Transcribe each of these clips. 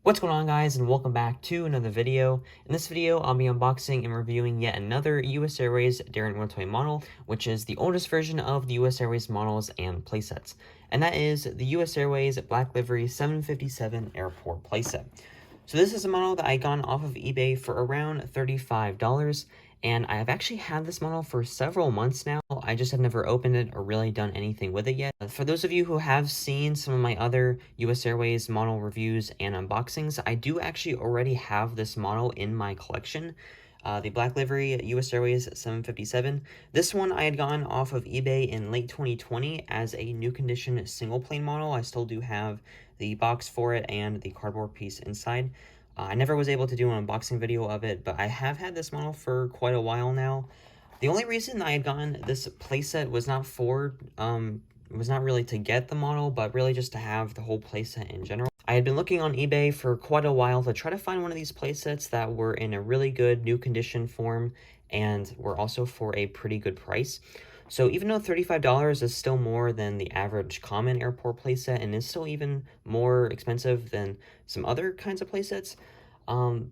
What's going on, guys, and welcome back to another video. In this video, I'll be unboxing and reviewing yet another US Airways Daron Realtoy model, which is the oldest version of the US Airways models and playsets. And that is the US Airways Black Livery 757 Airport Playset. So this is a model that I got off of eBay for around $35, and I have actually had this model for several months now. I just have never opened it or really done anything with it yet. For those of you who have seen some of my other US Airways model reviews and unboxings, I do actually already have this model in my collection. The Black Livery US Airways 757. This one I had gotten off of eBay in late 2020 as a new condition single plane model. I still do have the box for it and the cardboard piece inside. I never was able to do an unboxing video of it, but I have had this model for quite a while now. The only reason I had gotten this playset was not really to get the model, but really just to have the whole playset in general. I had been looking on eBay for quite a while to try to find one of these playsets that were in a really good new condition form and were also for a pretty good price. So even though $35 is still more than the average common airport playset and is still even more expensive than some other kinds of playsets,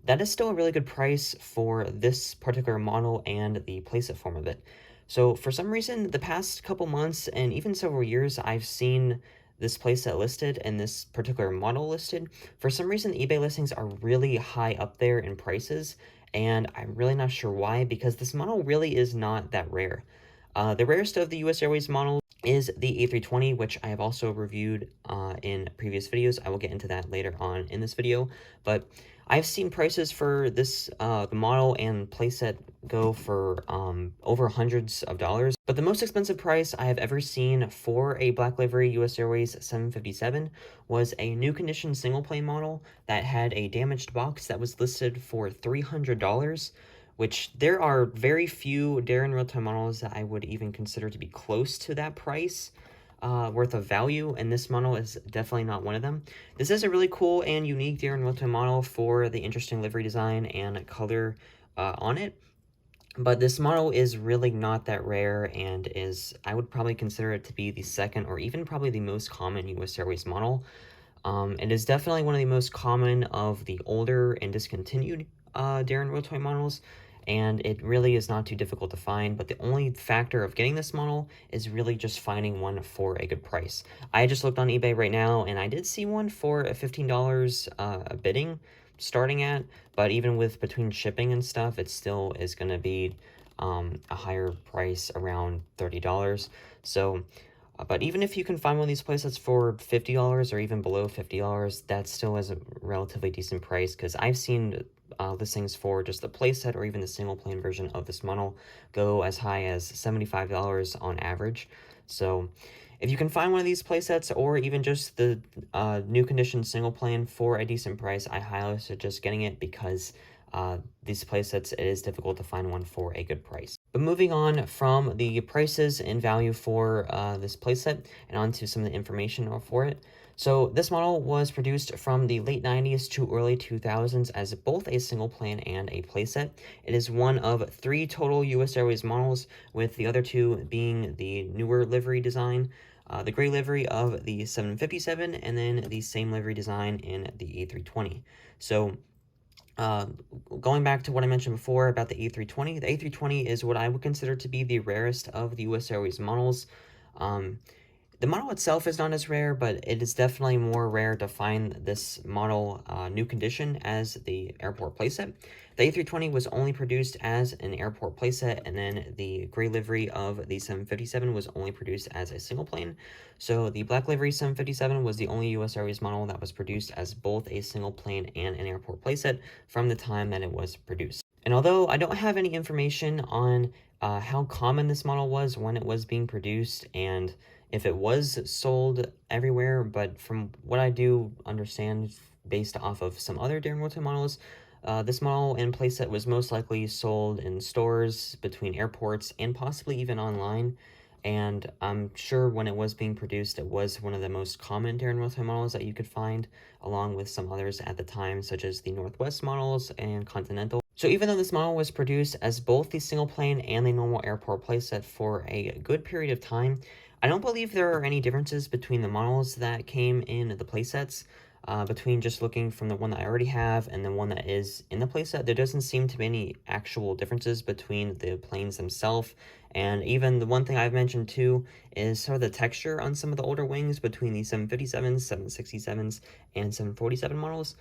that is still a really good price for this particular model and the playset form of it. So for some reason, the past couple months and even several years, I've seen this playset listed and this particular model listed. For some reason, the eBay listings are really high up there in prices, and I'm really not sure why, because this model really is not that rare. The rarest of the US Airways models is the A320, which I have also reviewed in previous videos. I will get into that later on in this video, but I've seen prices for this the model and playset go for over hundreds of dollars. But the most expensive price I have ever seen for a Black Livery US Airways 757 was a new condition single plane model that had a damaged box that was listed for $300. Which there are very few Daron Realtoy models that I would even consider to be close to that price worth of value, and this model is definitely not one of them. This is a really cool and unique Daron Realtoy model for the interesting livery design and color on it, but this model is really not that rare and I would probably consider it to be the second or even probably the most common US Airways model. It is definitely one of the most common of the older and discontinued Daron Realtoy models, and it really is not too difficult to find, but the only factor of getting this model is really just finding one for a good price. I just looked on eBay right now, and I did see one for $15 bidding starting at, but even with between shipping and stuff, it still is going to be a higher price around $30. So but even if you can find one of these playsets for $50 or even below $50, that still is a relatively decent price, because I've seen listings for just the playset or even the single plane version of this model go as high as $75 on average. So if you can find one of these playsets or even just the new condition single plane for a decent price, I highly suggest getting it, because these playsets, it is difficult to find one for a good price. But moving on from the prices and value for this playset and onto some of the information for it. So this model was produced from the late 90s to early 2000s as both a single plane and a playset. It is one of 3 total US Airways models, with the other 2 being the newer livery design, the gray livery of the 757, and then the same livery design in the A320. So going back to what I mentioned before about the A320, the A320 is what I would consider to be the rarest of the US Airways models. The model itself is not as rare, but it is definitely more rare to find this model new condition as the airport playset. The A320 was only produced as an airport playset, and then the gray livery of the 757 was only produced as a single plane. So the Black Livery 757 was the only US Airways model that was produced as both a single plane and an airport playset from the time that it was produced. And although I don't have any information on how common this model was when it was being produced and if it was sold everywhere, but from what I do understand based off of some other Daron Realtoy models, this model and playset was most likely sold in stores, between airports, and possibly even online. And I'm sure when it was being produced, it was one of the most common Daron Realtoy models that you could find, along with some others at the time, such as the Northwest models and Continental. So even though this model was produced as both the single plane and the normal airport playset for a good period of time, I don't believe there are any differences between the models that came in the playsets. between just looking from the one that I already have and the one that is in the playset, there doesn't seem to be any actual differences between the planes themselves. And even the one thing I've mentioned too is sort of the texture on some of the older wings between the 757s, 767s, and 747 models.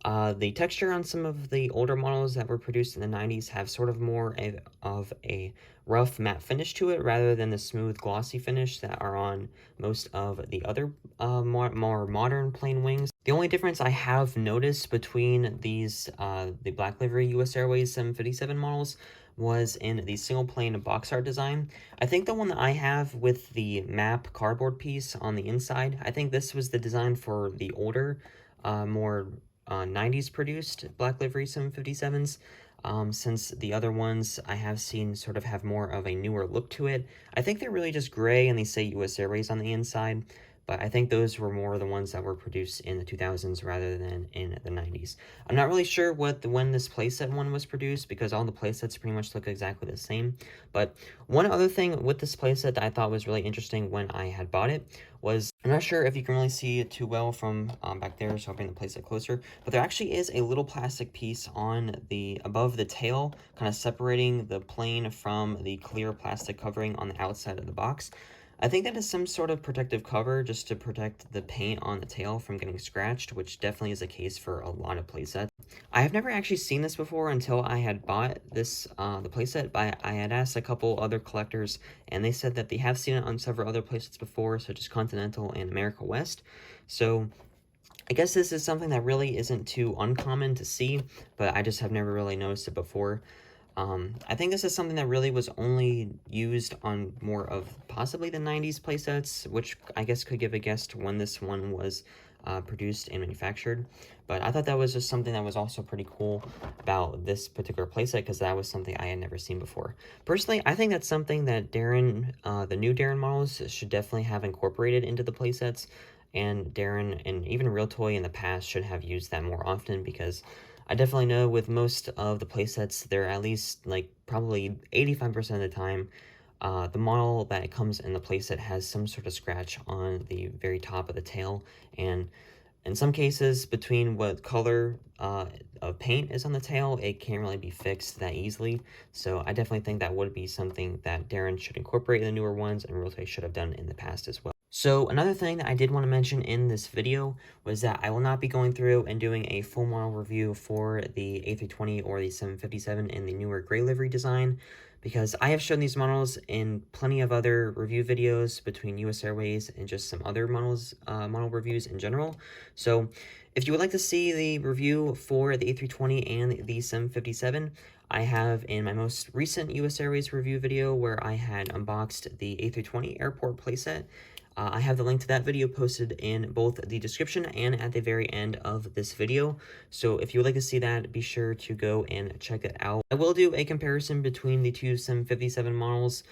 The texture on some of the older models that were produced in the 90s have sort of more of a rough matte finish to it rather than the smooth glossy finish that are on most of the other more modern plane wings. The only difference I have noticed between these the Black Livery US Airways 757 models was in the single plane box art design. I think the one that I have with the map cardboard piece on the inside, I think this was the design for the older, more 90s produced Black Livery 757s, since the other ones I have seen sort of have more of a newer look to it. I think they're really just gray and they say US Airways on the inside, but I think those were more the ones that were produced in the 2000s rather than in the 90s. I'm not really sure when this playset one was produced because all the playsets pretty much look exactly the same. But one other thing with this playset that I thought was really interesting when I had bought it was, I'm not sure if you can really see it too well from back there, so I'll bring the playset closer, but there actually is a little plastic piece on the above the tail, kind of separating the plane from the clear plastic covering on the outside of the box. I think that is some sort of protective cover just to protect the paint on the tail from getting scratched, which definitely is the case for a lot of playsets. I have never actually seen this before until I had bought this, the playset, but I had asked a couple other collectors, and they said that they have seen it on several other playsets before, such as Continental and America West. So I guess this is something that really isn't too uncommon to see, but I just have never really noticed it before. I think this is something that really was only used on more of possibly the 90s playsets, which I guess could give a guess to when this one was produced and manufactured. But I thought that was just something that was also pretty cool about this particular playset because that was something I had never seen before. Personally, I think that's something that Daron, the new Daron models should definitely have incorporated into the playsets. And Daron and even Realtoy in the past should have used that more often because I definitely know with most of the playsets, they're at least like probably 85% of the time, the model that it comes in the playset has some sort of scratch on the very top of the tail, and in some cases, between what color of paint is on the tail, it can't really be fixed that easily. So I definitely think that would be something that Daron should incorporate in the newer ones, and Realtoy should have done in the past as well. So another thing that I did want to mention in this video was that I will not be going through and doing a full model review for the A320 or the 757 in the newer gray livery design, because I have shown these models in plenty of other review videos between US Airways and just some other models, model reviews in general. So if you would like to see the review for the A320 and the 757, I have in my most recent US Airways review video where I had unboxed the A320 Airport Playset. I have the link to that video posted in both the description and at the very end of this video. So if you would like to see that, be sure to go and check it out. I will do a comparison between the two 757 models,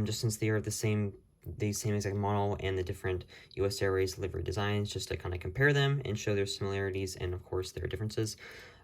just since they are the same exact model and the different US Airways livery designs, just to kind of compare them and show their similarities and of course their differences.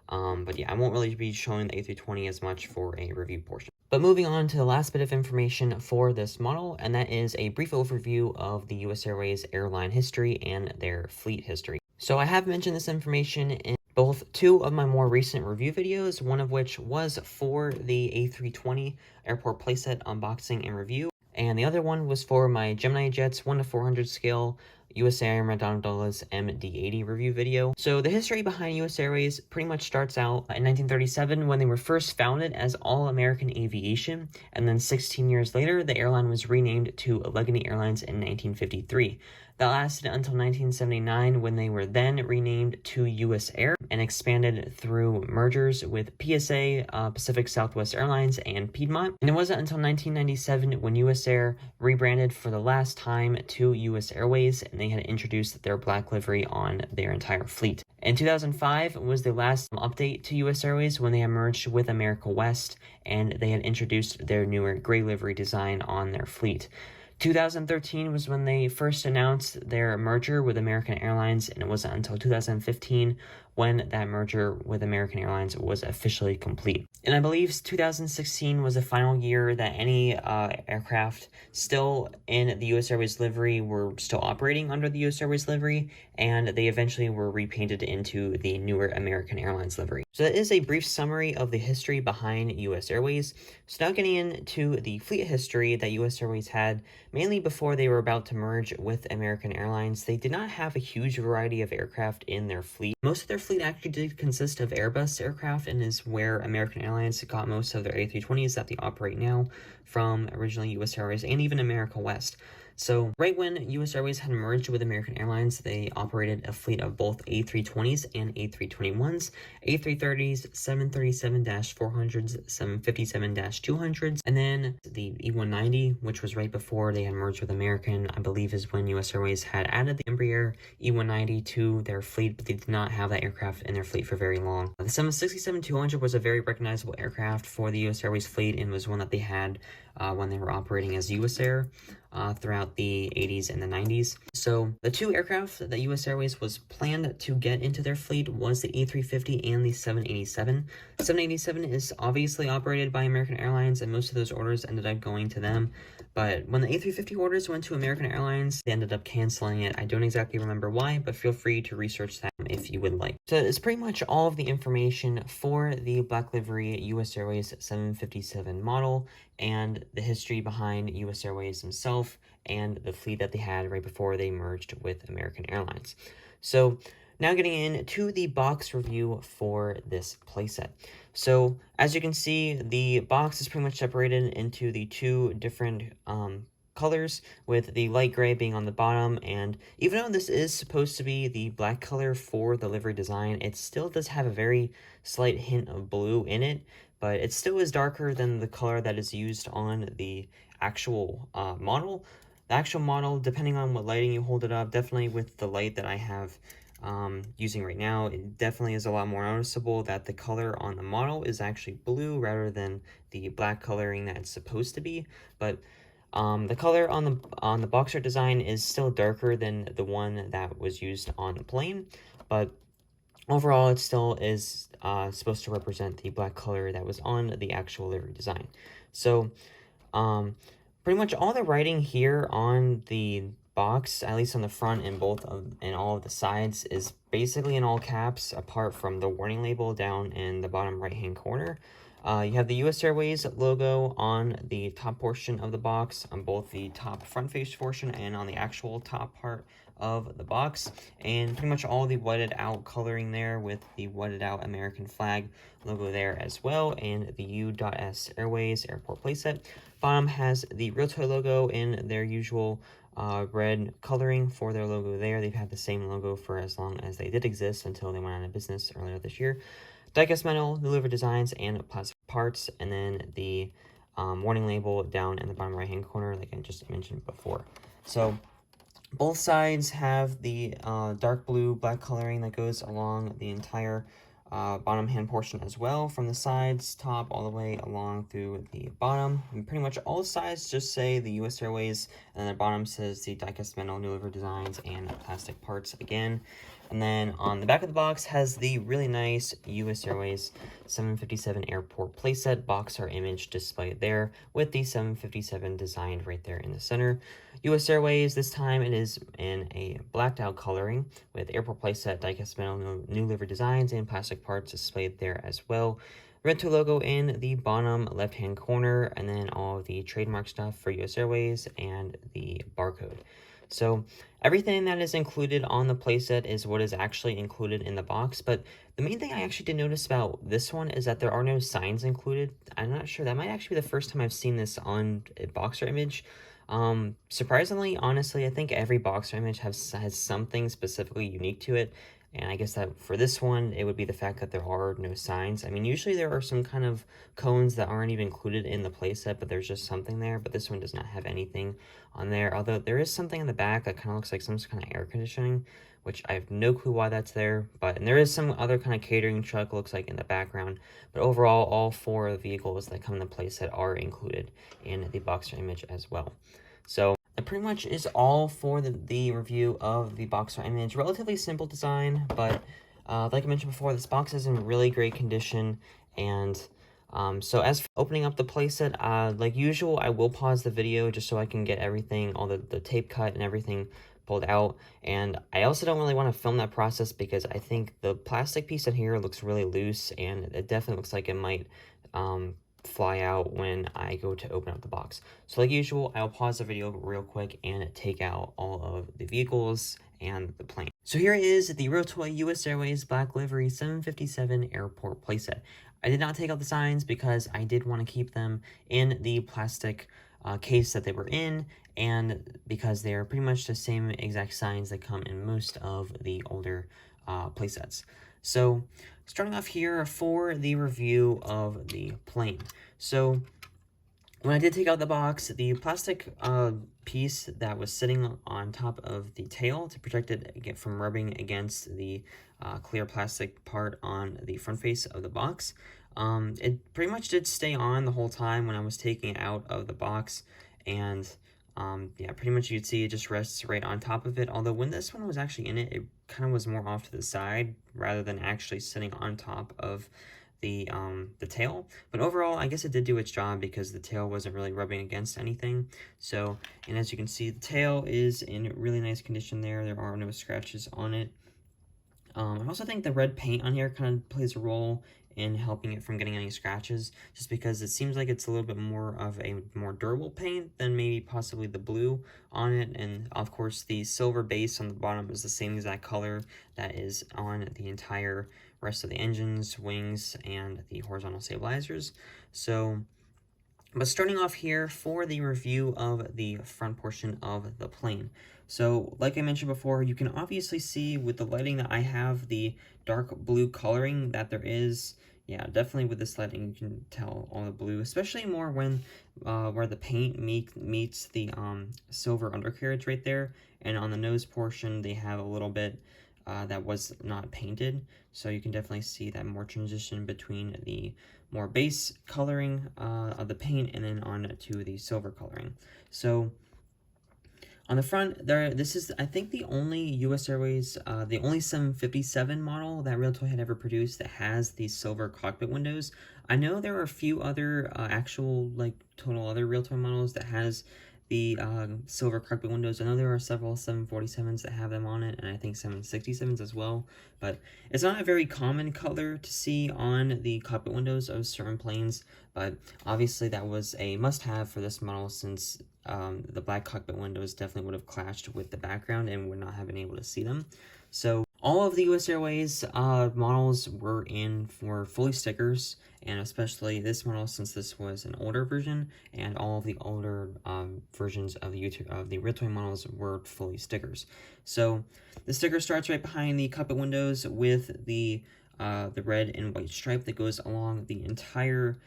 But yeah, I won't really be showing the A320 as much for a review portion. But moving on to the last bit of information for this model, and that is a brief overview of the US Airways airline history and their fleet history. So I have mentioned this information in both two of my more recent review videos, one of which was for the A320 Airport Playset unboxing and review, and the other one was for my Gemini Jets 1:400 scale USA Air McDonnell MD-80 review video. So the history behind US Airways pretty much starts out in 1937 when they were first founded as All American Aviation, and then 16 years later, the airline was renamed to Allegheny Airlines in 1953. That lasted until 1979 when they were then renamed to US Air and expanded through mergers with PSA, Pacific Southwest Airlines, and Piedmont. And it wasn't until 1997 when US Air rebranded for the last time to US Airways, and they had introduced their black livery on their entire fleet. In 2005 was the last update to US Airways when they had merged with America West, and they had introduced their newer gray livery design on their fleet. 2013 was when they first announced their merger with American Airlines, and it wasn't until 2015 when that merger with American Airlines was officially complete. And I believe 2016 was the final year that any aircraft still in the US Airways livery were still operating under the US Airways livery, and they eventually were repainted into the newer American Airlines livery. So that is a brief summary of the history behind US Airways. So now getting into the fleet history that US Airways had, mainly before they were about to merge with American Airlines, they did not have a huge variety of aircraft in their fleet. Most of their fleet actually did consist of Airbus aircraft, and is where American Airlines got most of their A320s that they operate now from originally US Airways and even America West. So right when US Airways had merged with American Airlines, they operated a fleet of both A320s and A321s, A330s, 737-400s, 757-200s, and then the E190, which was right before they had merged with American, I believe is when US Airways had added the Embraer E190 to their fleet, but they did not have that aircraft in their fleet for very long. The 767-200 was a very recognizable aircraft for the US Airways fleet, and was one that they had when they were operating as US Air throughout the 80s and the 90s. So the two aircraft that US Airways was planned to get into their fleet was the A350 and the 787. 787 is obviously operated by American Airlines, and most of those orders ended up going to them. But when the A350 orders went to American Airlines, they ended up canceling it. I don't exactly remember why, but feel free to research that if you would like. So it's pretty much all of the information for the Black Livery US Airways 757 model, and the history behind US Airways themselves, and the fleet that they had right before they merged with American Airlines. So now getting into the box review for this playset. So as you can see, the box is pretty much separated into the two different colors, with the light gray being on the bottom. And even though this is supposed to be the black color for the livery design, it still does have a very slight hint of blue in it, but it still is darker than the color that is used on the actual model. The actual model, depending on what lighting you hold it up, definitely with the light that I have using right now, it definitely is a lot more noticeable that the color on the model is actually blue rather than the black coloring that it's supposed to be. But the color on the box art design is still darker than the one that was used on the plane, but overall it still is supposed to represent the black color that was on the actual livery design. So pretty much all the writing here on the box, at least on the front and all of the sides, is basically in all caps, apart from the warning label down in the bottom right hand corner. You have the US Airways logo on the top portion of the box, on both the top front face portion and on the actual top part of the box, and pretty much all the whited out coloring there, with the whited out American flag logo there as well, and the US Airways Airport Playset. Bottom has the Realtoy logo in their usual red coloring for their logo there. They've had the same logo for as long as they did exist, until they went out of business earlier this year. Diecast metal, new livery designs, and plastic parts, and then the warning label down in the bottom right hand corner, like I just mentioned before. So both sides have the dark blue black coloring that goes along the entire bottom hand portion as well, from the sides, top, all the way along through the bottom. And pretty much all sides just say the US Airways, and then the bottom says the diecast metal, new livery designs, and plastic parts again. And then on the back of the box has the really nice US Airways 757 Airport Playset box art image displayed there, with the 757 designed right there in the center. US Airways, this time it is in a blacked out coloring, with Airport Playset, diecast metal, new livery designs, and plastic parts displayed there as well. Realtoy logo in the bottom left hand corner, and then all of the trademark stuff for US Airways and the barcode. So everything that is included on the playset is what is actually included in the box, but the main thing I actually did notice about this one is that there are no signs included. I'm not sure, that might actually be the first time I've seen this on a boxer image. Surprisingly, honestly, I think every boxer image has something specifically unique to it. And I guess that for this one, it would be the fact that there are no signs. I mean, usually there are some kind of cones that aren't even included in the playset, but there's just something there. But this one does not have anything on there, although there is something in the back that kind of looks like some kind of air conditioning, which I have no clue why that's there. And there is some other kind of catering truck, looks like, in the background. But overall, all four vehicles that come in the playset are included in the boxer image as well. So that pretty much is all for the review of the boxer image. Relatively simple design, but Like I mentioned before, this box is in really great condition, and so as for opening up the playset, like usual, I will pause the video just so I can get everything, all the tape cut and everything pulled out. And I also don't really want to film that process because I think the plastic piece in here looks really loose, and it definitely looks like it might fly out when I go to open up the box. So like usual, I'll pause the video real quick and take out all of the vehicles and the plane. So here is the Realtoy US Airways Black Livery 757 Airport Playset. I did not take out the signs because I did want to keep them in the plastic case that they were in, and because they are pretty much the same exact signs that come in most of the older playsets. So starting off here for the review of the plane. So when I did take out the box, the plastic piece that was sitting on top of the tail to protect it from rubbing against the clear plastic part on the front face of the box, it pretty much did stay on the whole time when I was taking it out of the box, and yeah, pretty much you'd see it just rests right on top of it, although when this one was actually in it, it kind of was more off to the side rather than actually sitting on top of the tail. But overall, I guess it did do its job because the tail wasn't really rubbing against anything. So, and as you can see, the tail is in really nice condition there. There are no scratches on it. I also think the red paint on here kind of plays a role in helping it from getting any scratches, just because it seems like it's a little bit more of a more durable paint than maybe possibly the blue on it. And of course, the silver base on the bottom is the same exact color that is on the entire rest of the engines, wings, and the horizontal stabilizers. So, but starting off here for the review of the front portion of the plane. So like I mentioned before, you can obviously see with the lighting that I have the dark blue coloring that there is. Yeah, definitely with this lighting you can tell all the blue, especially more when where the paint meets the silver undercarriage right there. And on the nose portion they have a little bit that was not painted, so you can definitely see that more transition between the more base coloring of the paint and then on to the silver coloring. So on the front there, this is I think the only US Airways, the only 757 model that Realtoy had ever produced that has these silver cockpit windows. I know there are a few other actual like total other Realtoy models that has the silver cockpit windows. I know there are several 747s that have them on it, and I think 767s as well, but it's not a very common color to see on the cockpit windows of certain planes, but obviously that was a must-have for this model since the black cockpit windows definitely would have clashed with the background and would not have been able to see them. So all of the US Airways models were in for fully stickers, and especially this model since this was an older version, and all of the older versions of the Realtoy models were fully stickers. So the sticker starts right behind the cockpit windows with the red and white stripe that goes along the entire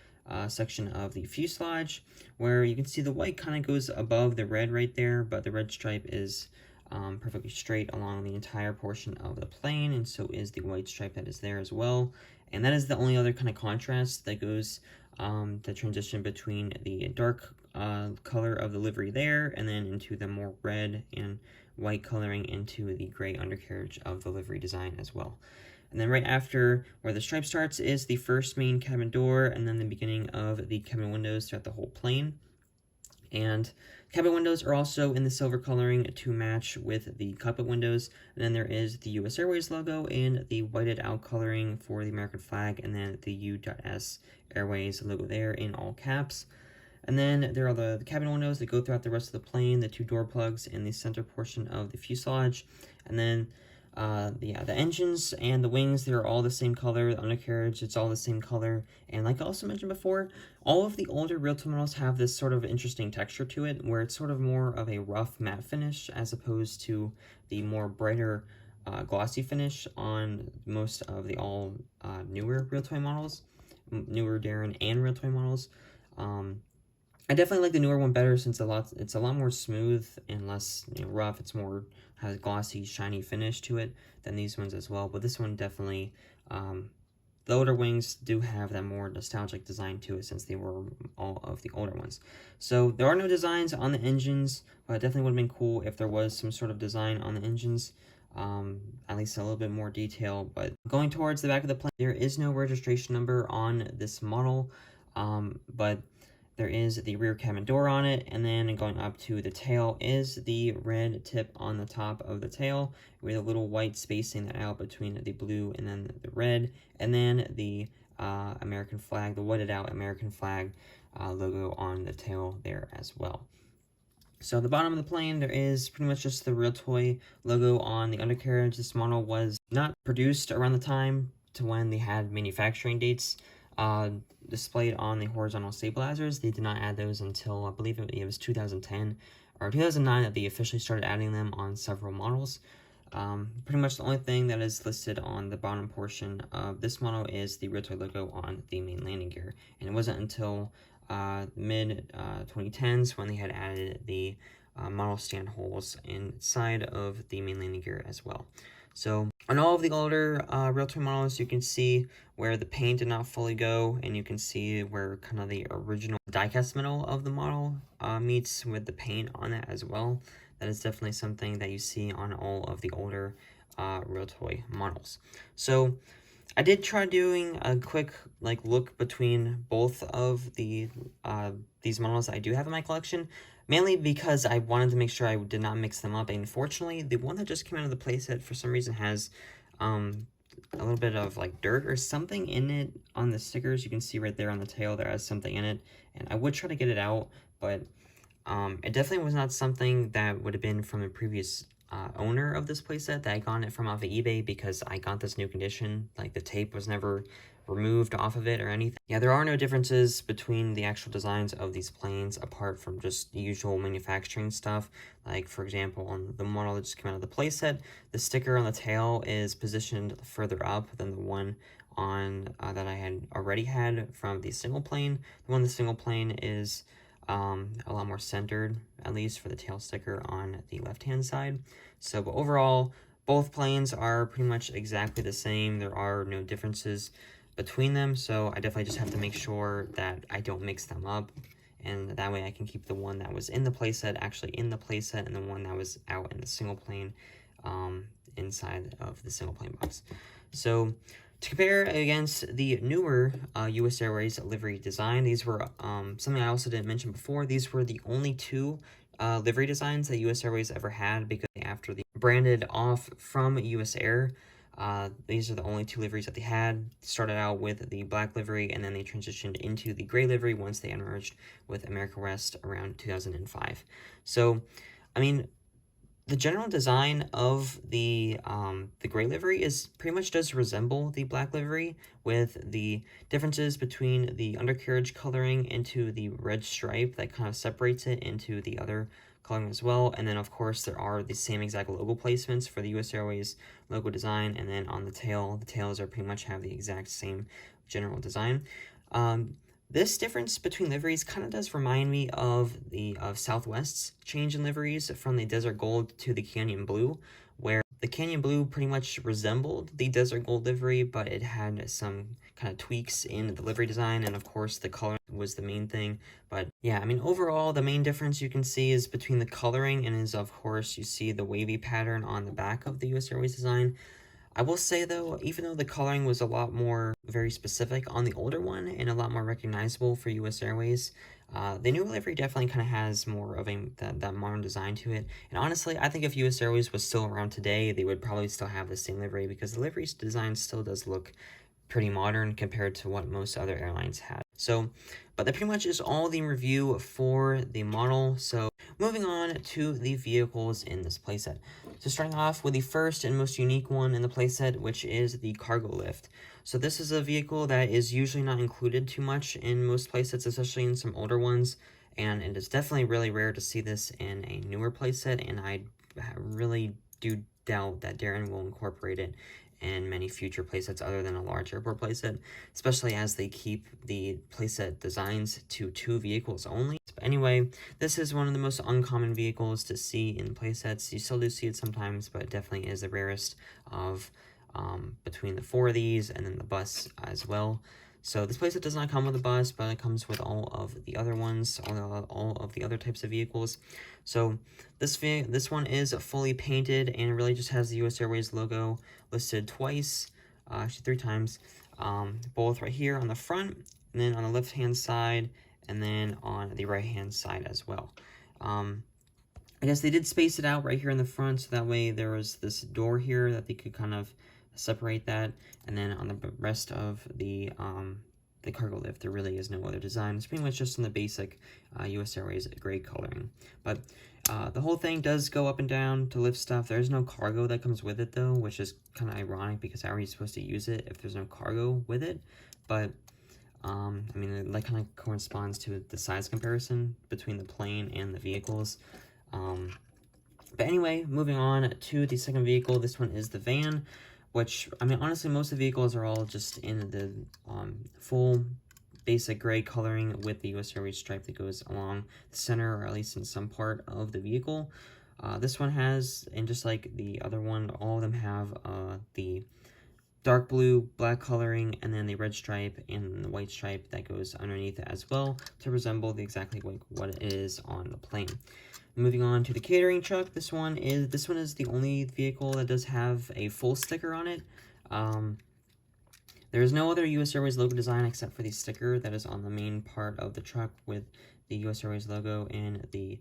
section of the fuselage, where you can see the white kind of goes above the red right there, but the red stripe is perfectly straight along the entire portion of the plane, and so is the white stripe that is there as well. And that is the only other kind of contrast that goes the transition between the dark color of the livery there and then into the more red and white coloring into the gray undercarriage of the livery design as well. And then right after where the stripe starts is the first main cabin door, and then the beginning of the cabin windows throughout the whole plane. And cabin windows are also in the silver coloring to match with the cockpit windows. And then there is the US Airways logo and the whited out coloring for the American flag, and then the U.S. Airways logo there in all caps. And then there are the cabin windows that go throughout the rest of the plane, the two door plugs in the center portion of the fuselage. And then the engines and the wings, they're all the same color. The undercarriage, it's all the same color. And like I also mentioned before, all of the older Realtoy models have this sort of interesting texture to it, where it's sort of more of a rough matte finish as opposed to the more brighter glossy finish on most of the all newer Realtoy models, newer Daron and Realtoy models. I definitely like the newer one better since it's a lot more smooth and less rough. It's more has a glossy, shiny finish to it than these ones as well. But this one definitely, the older wings do have that more nostalgic design to it since they were all of the older ones. So there are no designs on the engines, but it definitely would have been cool if there was some sort of design on the engines. at least a little bit more detail. But going towards the back of the plane, there is no registration number on this model, but there is the rear cabin door on it, and then going up to the tail is the red tip on the top of the tail with a little white spacing that out between the blue and then the red, and then the American flag, the whited out American flag logo on the tail there as well. So the bottom of the plane, there is pretty much just the Realtoy logo on the undercarriage. This model was not produced around the time to when they had manufacturing dates displayed on the horizontal stabilizers. They did not add those until, I believe it was 2010 or 2009 that they officially started adding them on several models. Pretty much the only thing that is listed on the bottom portion of this model is the Realtoy logo on the main landing gear. And it wasn't until mid 2010s when they had added the model stand holes inside of the main landing gear as well. So on all of the older Realtoy models, you can see where the paint did not fully go, and you can see where kind of the original die-cast metal of the model meets with the paint on it as well. That is definitely something that you see on all of the older Realtoy models. So I did try doing a quick look between both of the these models I do have in my collection, mainly because I wanted to make sure I did not mix them up. And unfortunately, the one that just came out of the playset for some reason has a little bit of dirt or something in it on the stickers. You can see right there on the tail there has something in it, and I would try to get it out, but it definitely was not something that would have been from the previous owner of this playset that I got it from off of eBay, because I got this new condition. The tape was never removed off of it or anything. Yeah, there are no differences between the actual designs of these planes apart from just the usual manufacturing stuff. For example, on the model that just came out of the playset, the sticker on the tail is positioned further up than the one on that I had already had from the single plane. The one the single plane is a lot more centered, at least for the tail sticker on the left-hand side. So, but overall, both planes are pretty much exactly the same. There are no differences between them, so I definitely just have to make sure that I don't mix them up, and that way I can keep the one that was in the playset actually in the playset, and the one that was out in the single plane inside of the single plane box. So to compare against the newer US Airways livery design, these were something I also didn't mention before. These were the only two livery designs that US Airways ever had, because after they branded off from US Air, these are the only two liveries that they had. Started out with the black livery, and then they transitioned into the gray livery once they merged with America West around 2005. So, I mean, the general design of the gray livery is pretty much does resemble the black livery, with the differences between the undercarriage coloring into the red stripe that kind of separates it into the other coloring as well. And then of course there are the same exact logo placements for the US Airways logo design, and then on the tails are pretty much have the exact same general design. This difference between liveries kind of does remind me of the Southwest's change in liveries from the Desert Gold to the Canyon Blue, where the Canyon Blue pretty much resembled the Desert Gold livery, but it had some kind of tweaks in the livery design, and of course the color was the main thing. But yeah, I mean, overall, the main difference you can see is between the coloring, and is of course you see the wavy pattern on the back of the US Airways design. I will say though, even though the coloring was a lot more very specific on the older one and a lot more recognizable for US Airways, the new livery definitely kind of has more of that modern design to it. And honestly, I think if US Airways was still around today, they would probably still have the same livery, because the livery's design still does look pretty modern compared to what most other airlines had. So, but that pretty much is all the review for the model. So moving on to the vehicles in this playset. So starting off with the first and most unique one in the playset, which is the cargo lift. So this is a vehicle that is usually not included too much in most playsets, especially in some older ones, and it is definitely really rare to see this in a newer playset, and I really do doubt that Daron will incorporate it in many future playsets other than a large airport playset, especially as they keep the playset designs to 2 vehicles only. But anyway, this is one of the most uncommon vehicles to see in playsets. You still do see it sometimes, but it definitely is the rarest of between the 4 of these and then the bus as well. So this playset does not come with a bus, but it comes with all of the other ones, all of the other types of vehicles. So this one is fully painted and it really just has the US Airways logo listed twice, actually 3 times, both right here on the front, and then on the left-hand side, and then on the right-hand side as well. I guess they did space it out right here in the front, so that way there was this door here that they could kind of separate that, and then on the rest of the cargo lift, there really is no other design. It's pretty much just in the basic US Airways gray coloring. But the whole thing does go up and down to lift stuff. There's no cargo that comes with it, though, which is kind of ironic because how are you supposed to use it if there's no cargo with it? But I mean, that kind of corresponds to the size comparison between the plane and the vehicles. But anyway, moving on to the second vehicle. This one is the van, which, I mean, honestly, most of the vehicles are all just in the full basic gray coloring with the US Airways stripe that goes along the center, or at least in some part of the vehicle. This one has, and just like the other one, all of them have the dark blue, black coloring, and then the red stripe and the white stripe that goes underneath it as well to resemble exactly like what it is on the plane. Moving on to the catering truck, this one is the only vehicle that does have a full sticker on it. There is no other US Airways logo design except for the sticker that is on the main part of the truck with the US Airways logo and the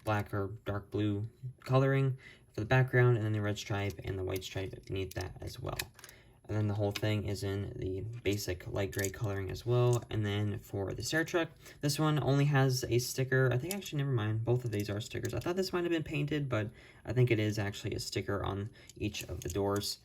black or dark blue coloring for the background, and then the red stripe and the white stripe beneath that as well. And then the whole thing is in the basic light gray coloring as well. And then for the stair truck, this one only has a sticker. I think actually, never mind, both of these are stickers. I thought this might have been painted, but I think it is actually a sticker on each of the doors.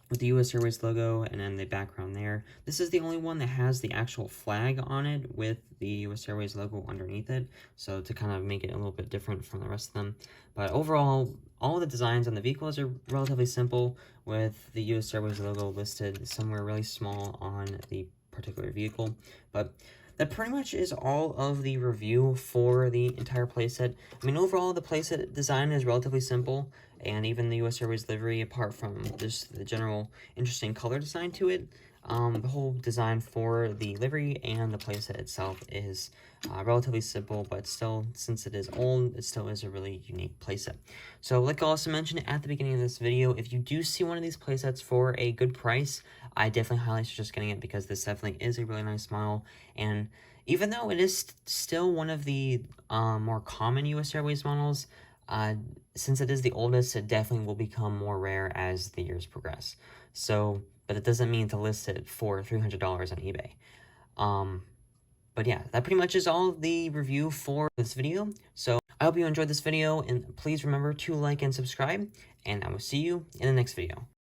With the US Airways logo and then the background there. This is the only one that has the actual flag on it with the US Airways logo underneath it, so to kind of make it a little bit different from the rest of them. But overall, all the designs on the vehicles are relatively simple, with the US Airways logo listed somewhere really small on the particular vehicle. But that pretty much is all of the review for the entire playset. I mean, overall, the playset design is relatively simple, and even the US Airways livery, apart from just the general interesting color design to it, the whole design for the livery and the playset itself is relatively simple, but still, since it is old, it still is a really unique playset. So, like I also mentioned at the beginning of this video, if you do see one of these playsets for a good price, I definitely highly suggest getting it because this definitely is a really nice model. And even though it is still one of the more common US Airways models, since it is the oldest, it definitely will become more rare as the years progress. So, but it doesn't mean to list it for $300 on eBay. But yeah, that pretty much is all the review for this video. So I hope you enjoyed this video, and please remember to like and subscribe, and I will see you in the next video.